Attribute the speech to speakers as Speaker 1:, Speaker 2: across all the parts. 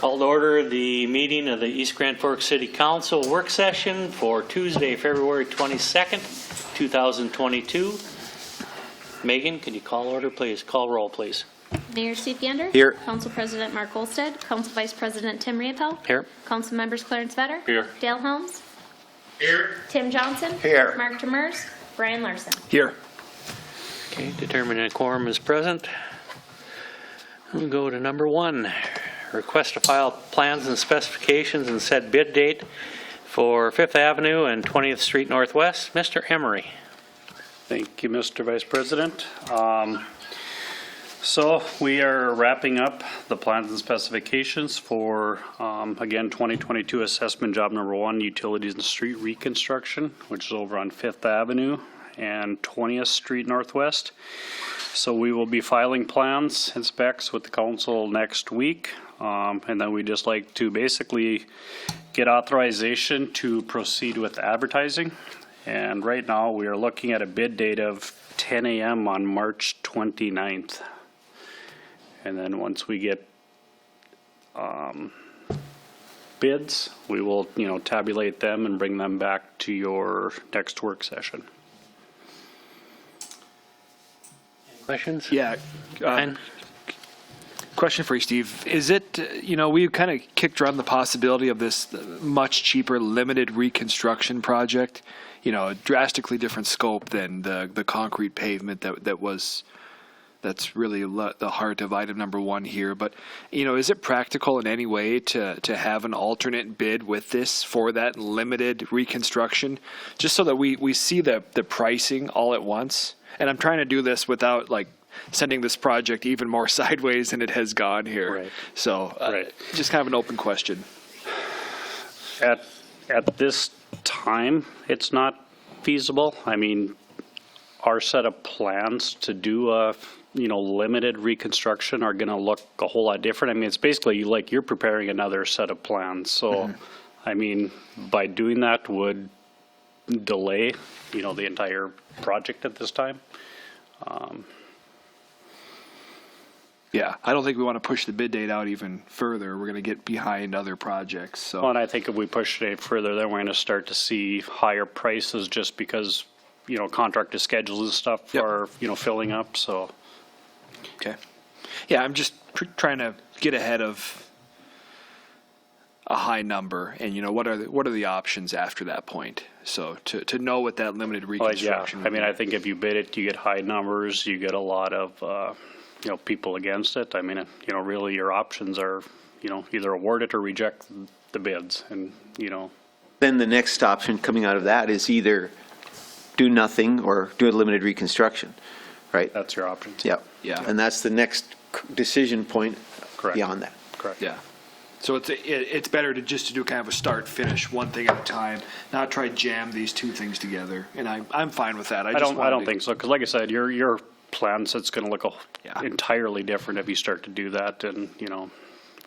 Speaker 1: Call to order the meeting of the East Grand Forks City Council work session for Tuesday, February 22nd, 2022. Megan, can you call order, please? Call roll, please.
Speaker 2: Mayor Steve Gander.
Speaker 3: Here.
Speaker 2: Council President Mark Olsted. Council Vice President Tim Riepel.
Speaker 1: Here.
Speaker 2: Council Members Clarence Vetter.
Speaker 1: Here.
Speaker 2: Dale Helms.
Speaker 4: Here.
Speaker 2: Tim Johnson.
Speaker 3: Here.
Speaker 2: Mark Demers. Brian Larson.
Speaker 3: Here.
Speaker 1: Okay, determining a quorum is present. We'll go to number 1. Request to file plans and specifications and set bid date for 5th Avenue and 20th Street Northwest. Mr. Emery.
Speaker 4: Thank you, Mr. Vice President. So we are wrapping up the plans and specifications for, again, 2022 assessment job number 1, utilities and street reconstruction, which is over on 5th Avenue and 20th Street Northwest. So we will be filing plans and specs with the council next week. And then we just like to basically get authorization to proceed with advertising. And right now we are looking at a bid date of 10 a.m. on March 29th. And then once we get bids, we will, tabulate them and bring them back to your next work session.
Speaker 1: Questions?
Speaker 5: Yeah. Question for you, Steve. Is it, we kind of kicked around the possibility of this much cheaper limited reconstruction project, a drastically different scope than the concrete pavement that's really the heart of item number 1 here. But, is it practical in any way to have an alternate bid with this for that limited reconstruction, just so that we see the pricing all at once? And I'm trying to do this without sending this project even more sideways than it has gone here.
Speaker 4: Right.
Speaker 5: So just kind of an open question.
Speaker 4: At this time, it's not feasible. I mean, our set of plans to do a limited reconstruction are going to look a whole lot different. I mean, it's basically you're preparing another set of plans. So, I mean, by doing that would delay, the entire project at this time.
Speaker 5: Yeah, I don't think we want to push the bid date out even further. We're going to get behind other projects. So,
Speaker 4: Well, and I think if we push it further, then we're going to start to see higher prices just because, contractor schedules and stuff are, filling up. So,
Speaker 5: okay. Yeah, I'm just trying to get ahead of a high number, and what are the options after that point? So to know what that limited reconstruction.
Speaker 4: I mean, I think if you bid it, you get high numbers. You get a lot of people against it. I mean, really your options are either award it or reject the bids, and
Speaker 3: Then the next option coming out of that is either do nothing or do a limited reconstruction, right?
Speaker 4: that's your options.
Speaker 3: Yep.
Speaker 5: Yeah.
Speaker 3: And that's the next decision point
Speaker 4: Correct.
Speaker 3: beyond that.
Speaker 4: Correct.
Speaker 5: Yeah. So it's better to do kind of a start finish, one thing at a time, not try to jam these two things together. And I'm fine with that.
Speaker 4: I don't think so, because like I said, your plan set's going to look
Speaker 5: Yeah.
Speaker 4: entirely different if you start to do that, and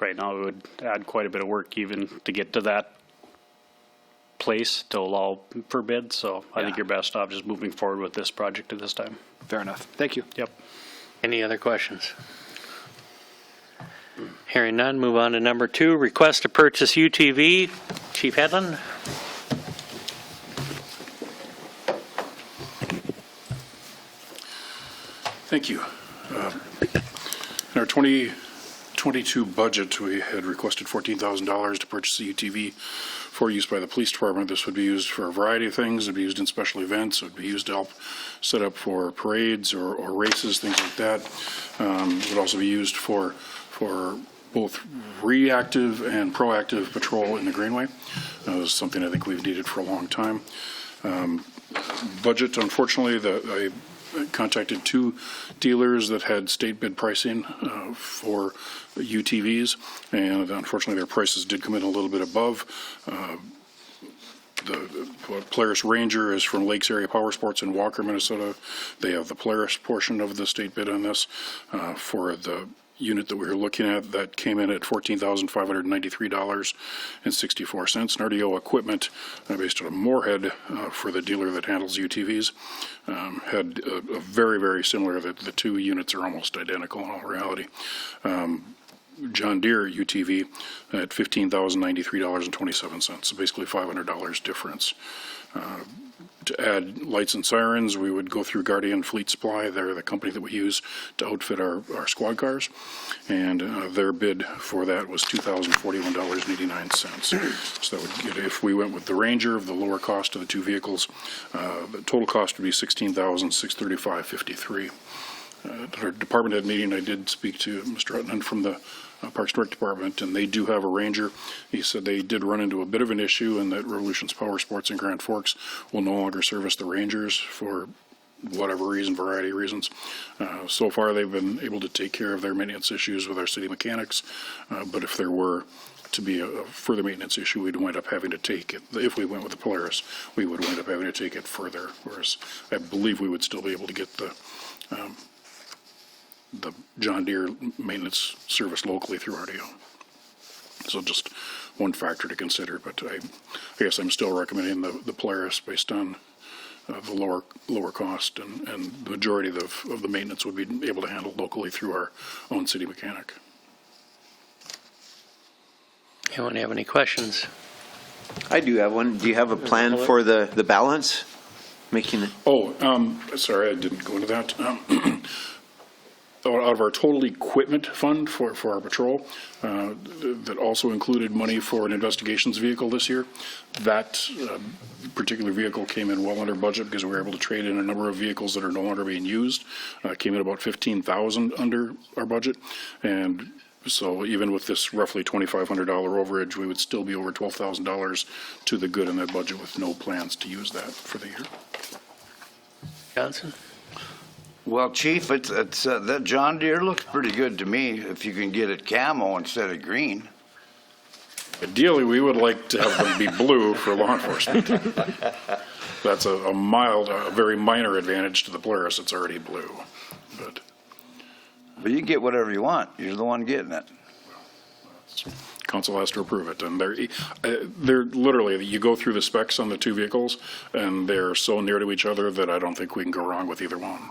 Speaker 4: right now it would add quite a bit of work even to get to that place to allow for bids. So I think
Speaker 5: Yeah.
Speaker 4: you're best off just moving forward with this project at this time.
Speaker 5: Fair enough. Thank you.
Speaker 4: Yep.
Speaker 1: Any other questions? Hearing none, move on to number 2. Request to purchase UTV. Chief Hedlund.
Speaker 6: Thank you. In our 2022 budget, we had requested $14,000 to purchase a UTV for use by the police department. This would be used for a variety of things. It would be used in special events. It would be used to help set up for parades or races, things like that. It would also be used for both reactive and proactive patrol in the Greenway. This is something I think we've needed for a long time. Budget, unfortunately, I contacted 2 dealers that had state bid pricing for UTVs, and unfortunately their prices did come in a little bit above. The Polaris Ranger is from Lakes Area Power Sports in Walker, Minnesota. They have the Polaris portion of the state bid on this. For the unit that we were looking at, that came in at $14,593.64. And RDO Equipment, based out of Moorhead, for the dealer that handles UTVs, had a very, very similar. The 2 units are almost identical in all reality. John Deere UTV at $15,093.27, so basically $500 difference. To add lights and sirens, we would go through Guardian Fleet Supply. They're the company that we use to outfit our squad cars, and their bid for that was $2,041.89. So that would get, if we went with the Ranger, the lower cost of the two vehicles, the total cost would be $16,635.53. At our department head meeting, I did speak to Mr. Huttunen from the Parks and Rec Department, and they do have a Ranger. He said they did run into a bit of an issue, and that Revolution's Power Sports in Grand Forks will no longer service the Rangers for whatever reason, variety of reasons. So far, they've been able to take care of their maintenance issues with our city mechanics, but if there were to be a further maintenance issue, we'd wind up having to take it. If we went with the Polaris, we would wind up having to take it further, whereas I believe we would still be able to get the John Deere maintenance service locally through RDO. So just one factor to consider, but I guess I'm still recommending the Polaris based on the lower cost, and the majority of the maintenance would be able to handle locally through our own city mechanic.
Speaker 1: Anyone have any questions?
Speaker 3: I do have one. Do you have a plan for the balance? Making it,
Speaker 6: Sorry, I didn't go into that. Out of our total equipment fund for our patrol, that also included money for an investigations vehicle this year. That particular vehicle came in well under budget because we were able to trade in a number of vehicles that are no longer being used. Came in about $15,000 under our budget, and so even with this roughly $2,500 overage, we would still be over $12,000 to the good in that budget with no plans to use that for the year.
Speaker 1: Johnson?
Speaker 7: Well, Chief, it's that John Deere looks pretty good to me if you can get it camo instead of green.
Speaker 6: Ideally, we would like to have them be blue for law enforcement. That's a very minor advantage to the Polaris. It's already blue. But
Speaker 7: you can get whatever you want. You're the one getting it.
Speaker 6: council has to approve it. And they're literally, you go through the specs on the two vehicles, and they're so near to each other that I don't think we can go wrong with either one.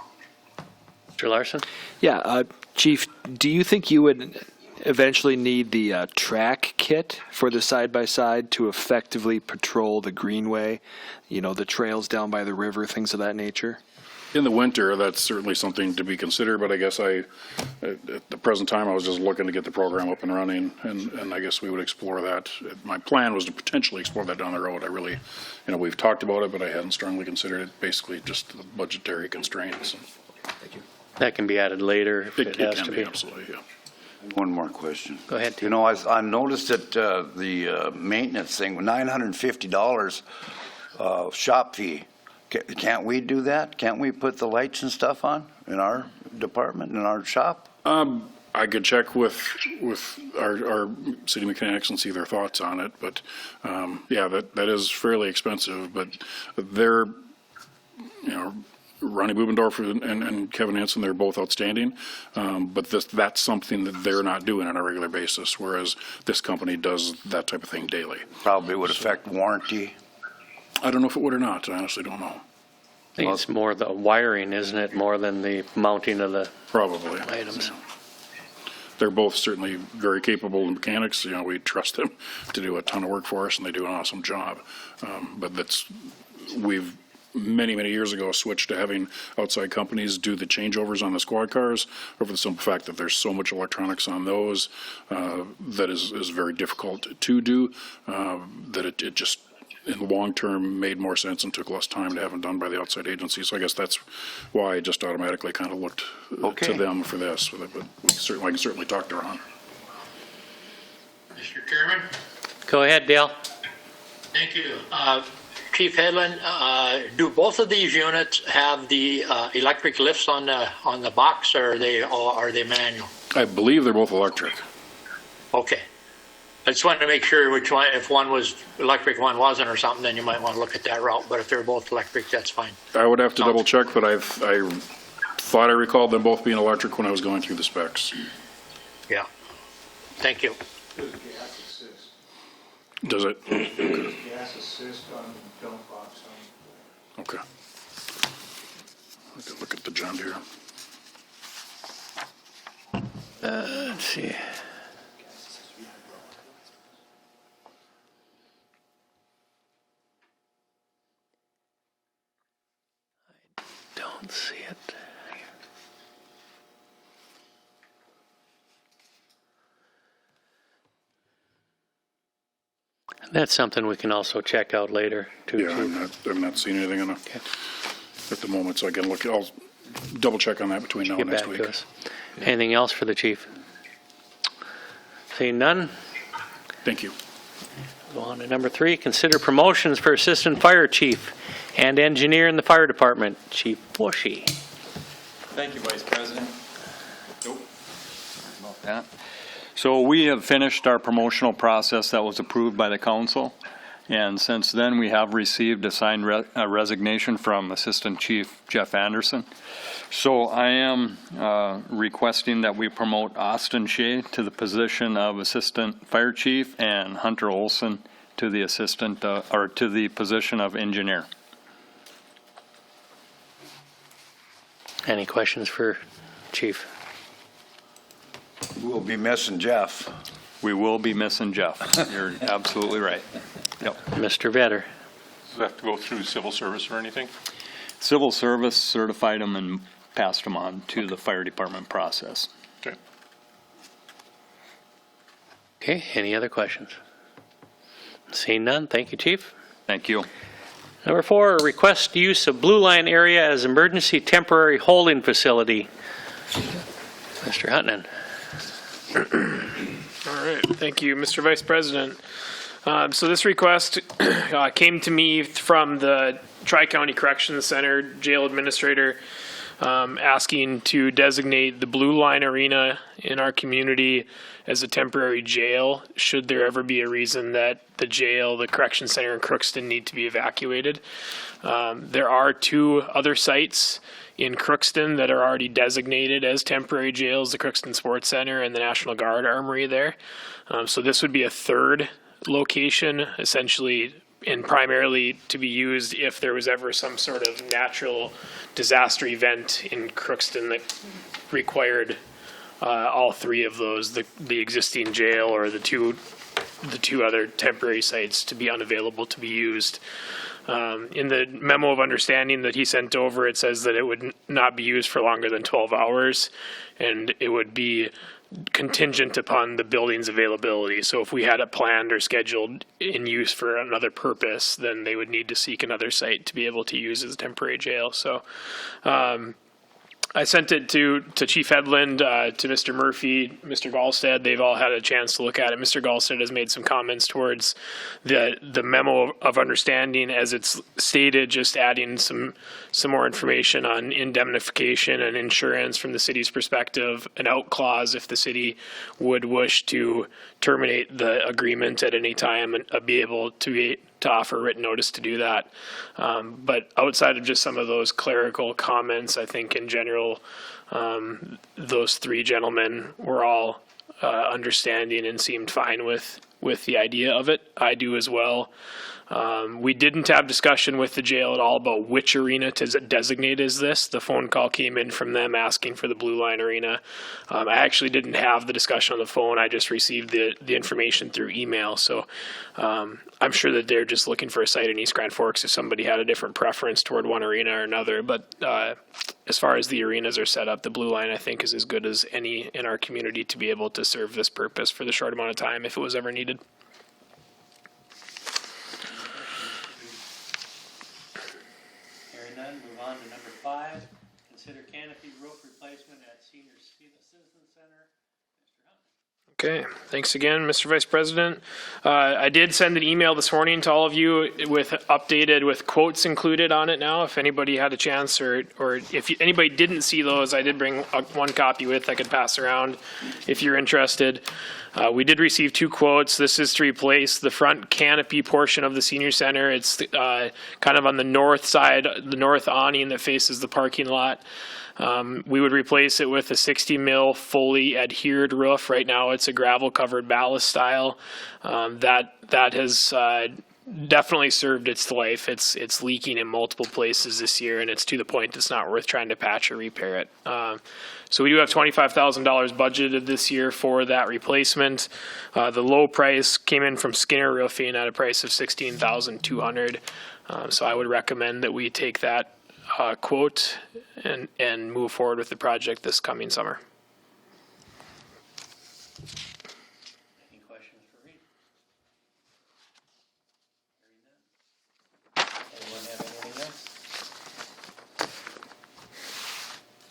Speaker 1: Mr. Larson?
Speaker 5: Yeah, Chief, do you think you would eventually need the track kit for the side-by-side to effectively patrol the greenway, you know, the trails down by the river, things of that nature?
Speaker 6: In the winter, that's certainly something to be considered, but I guess at the present time, I was just looking to get the program up and running, and I guess we would explore that. My plan was to potentially explore that down the road. I really, we've talked about it, but I hadn't strongly considered it, basically just the budgetary constraints.
Speaker 1: Thank you. That can be added later if it has
Speaker 6: can
Speaker 1: to
Speaker 6: be.
Speaker 1: be.
Speaker 6: Absolutely, yeah.
Speaker 7: One more question.
Speaker 1: Go ahead, Tim.
Speaker 7: I noticed that the maintenance thing, $950 shop fee. Can't we do that? Can't we put the lights and stuff on in our department, in our shop?
Speaker 6: I could check with our city mechanics and see their thoughts on it, but yeah, that is fairly expensive. But they're, Ronnie Bubendorf and Kevin Hansen, they're both outstanding. But that's something that they're not doing on a regular basis, whereas this company does that type of thing daily.
Speaker 7: Probably would affect warranty.
Speaker 6: I don't know if it would or not. I honestly don't know.
Speaker 1: I think it's more the wiring, isn't it, more than the mounting of the
Speaker 6: Probably.
Speaker 1: items.
Speaker 6: They're both certainly very capable mechanics. We trust them to do a ton of work for us, and they do an awesome job. But we've many years ago switched to having outside companies do the changeovers on the squad cars over the simple fact that there's so much electronics on those that is very difficult to do, that it just in the long term made more sense and took less time to have them done by the outside agency. So I guess that's why I just automatically kind of looked to them for this. But I can certainly talk to Ron.
Speaker 8: Mr. Chairman,
Speaker 1: Go ahead, Dale.
Speaker 8: thank you. Chief Hedlund, do both of these units have the electric lifts on the box, or are they manual?
Speaker 6: I believe they're both electric.
Speaker 8: Okay. I just wanted to make sure which one, if one was electric, one wasn't or something, then you might want to look at that route. But if they're both electric, that's fine.
Speaker 6: I would have to double check, but I thought I recalled them both being electric when I was going through the specs.
Speaker 8: Yeah. Thank you.
Speaker 6: Does it?
Speaker 9: Gas assist on the dump box.
Speaker 6: Okay. I could look at the John Deere.
Speaker 1: Let's see. Let's see it. That's something we can also check out later, too.
Speaker 6: Yeah, I've not seen anything on at the moment, so I can look, I'll double check on that between now
Speaker 1: Get
Speaker 6: and next
Speaker 1: back
Speaker 6: week.
Speaker 1: to us. Anything else for the chief? Seeing none,
Speaker 6: Thank you.
Speaker 1: go on to number 3. Consider promotions for assistant fire chief and engineer in the fire department, Chief Boushee.
Speaker 10: Thank you, Vice President. About that. So we have finished our promotional process that was approved by the council. And since then, we have received a signed resignation from Assistant Chief Jeff Anderson. So I am requesting that we promote Austin Shea to the position of Assistant Fire Chief and Hunter Olson to the assistant, or to the position of engineer.
Speaker 1: Any questions for chief?
Speaker 7: We'll be missing Jeff.
Speaker 10: We will be missing Jeff. You're absolutely right. Yep.
Speaker 1: Mr. Vetter?
Speaker 11: Does it have to go through civil service or anything?
Speaker 10: Civil Service certified them and passed them on to the fire department process.
Speaker 11: Okay.
Speaker 1: Okay, any other questions? Seeing none, thank you, chief.
Speaker 10: Thank you.
Speaker 1: Number 4, request use of Blue Line area as emergency temporary holding facility. Mr. Huttunen.
Speaker 12: All right, thank you, Mr. Vice President. So this request came to me from the Tri-County Corrections Center jail administrator, asking to designate the Blue Line Arena in our community as a temporary jail, should there ever be a reason that the jail, the correction center in Crookston, need to be evacuated. There are 2 other sites in Crookston that are already designated as temporary jails, the Crookston Sports Center and the National Guard Armory there. So this would be a 3rd location, essentially, and primarily to be used if there was ever some sort of natural disaster event in Crookston that required all 3 of those, the existing jail or the two other temporary sites, to be unavailable to be used. In the memo of understanding that he sent over, it says that it would not be used for longer than 12 hours, and it would be contingent upon the building's availability. So if we had it planned or scheduled in use for another purpose, then they would need to seek another site to be able to use as a temporary jail. So I sent it to Chief Hedlund, to Mr. Murphy, Mr. Gallstead. They've all had a chance to look at it. Mr. Gallstead has made some comments towards the memo of understanding as it's stated, just adding some more information on indemnification and insurance from the city's perspective, an out clause if the city would wish to terminate the agreement at any time and be able to offer written notice to do that. But outside of just some of those clerical comments, I think in general, those 3 gentlemen were all understanding and seemed fine with the idea of it. I do as well. We didn't have discussion with the jail at all about which arena to designate as this. The phone call came in from them asking for the Blue Line Arena. I actually didn't have the discussion on the phone. I just received the information through email. So I'm sure that they're just looking for a site in East Grand Forks if somebody had a different preference toward one arena or another. But as far as the arenas are set up, the Blue Line, I think, is as good as any in our community to be able to serve this purpose for the short amount of time if it was ever needed.
Speaker 1: Hearing none, move on to number 5. Consider canopy roof replacement at Senior Citizen Center. Mr. Hunt.
Speaker 12: Okay, thanks again, Mr. Vice President. I did send an email this morning to all of you with quotes included on it now. If anybody had a chance or if anybody didn't see those, I did bring one copy with I could pass around if you're interested. We did receive 2 quotes. This is to replace the front canopy portion of the senior center. It's kind of on the north side, the north awning that faces the parking lot. We would replace it with a 60 mil fully adhered roof. Right now it's a gravel covered ballast style. That has definitely served its life. It's leaking in multiple places this year, and it's to the point it's not worth trying to patch or repair it. So we do have $25,000 budgeted this year for that replacement. The low price came in from Skinner Roofing at a price of $16,200. So I would recommend that we take that quote and move forward with the project this coming summer.
Speaker 1: Any questions for Reid? Anyone have anything else?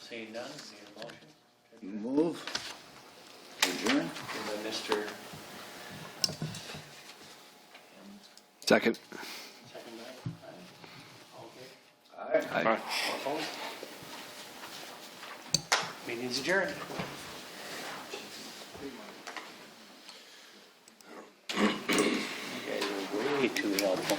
Speaker 1: Seeing none, need a motion?
Speaker 7: Move. Adjourn.
Speaker 1: By Mr.
Speaker 5: Second.
Speaker 1: Second by, all in favor?
Speaker 7: Aye.
Speaker 5: Aye.
Speaker 1: All opposed? Meeting's adjourned. You guys are way too helpful.